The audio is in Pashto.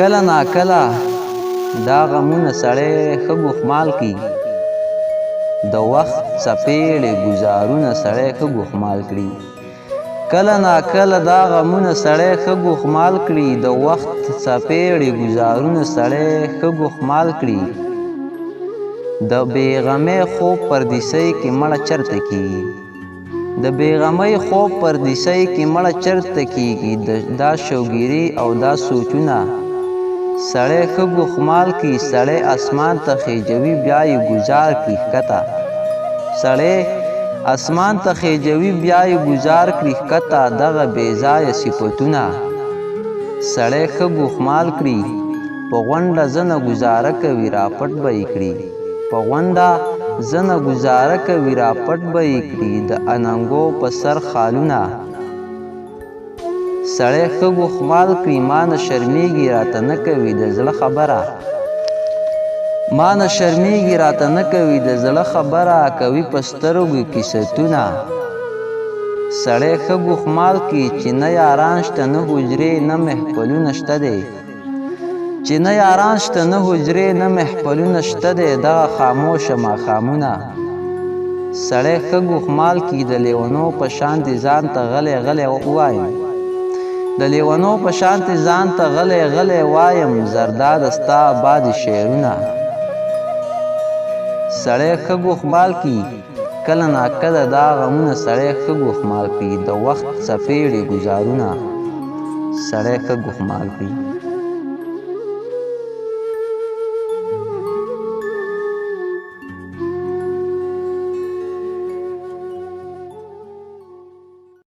کله ناکله دا غمونه سړی ښه ګوښمال کي، د وخت څپېړې ګزارونه سړی ښه ګوښمال کړي. کله ناکله دا غمونه سړی ښه ګوښمال کړي، د وخت څپېړې ګزارونه سړی ښه ګوښمال کړي. د بېغمۍ خوب پردیسۍ کې مړه چرته کیږي، د بېغمۍ خوب پردیسۍ کې مړه چرته کیږي. دا شوګیري او دا سوچونه سړی ښه ګوښمال کي. سړی اسمان ته خیجوي بیا یې ګزار کړي ښکته، سړی اسمان ته خیجوي بیا یې ګزار کړي ښکته. دغه بېځایه صفتونه سړی ښه ګوښمال کړي. په غونډه ځنه ګزاره کوي راپټ به یې کړي، په غونډه ځنه ګزاره کوي راپټ به یې کړي. د اننګو په سر خالونه سړی ښه ګوښمال کړي. ما نه شرمېږي راته نه کوي د زړه خبره، ما نه شرمېږي راته نه کوي د زړه خبره. کوي په سترګو کې ستونه سړی ښه ګوښمال کړي. چې نه یاران شته نه حجرې نه محفلونه شته دی، چې نه یاران شته نه حجرې نه محفلونه شته دی. دغه خاموشه ماښامونه سړی ښه ګوښمال کړي. د لیونو په شانتې ځان ته غلی غلی ووایم، د لیونو په شانتې ځان ته غلی غلی وایم. زرداده ستا بادي شعرونه سړی ښه ګوښمال کړي. کله ناکله دا غمونه سړی ښه ګوښمال کړي، د وخت څپېړې ګزارونه سړی ښه ګوښمال کړي.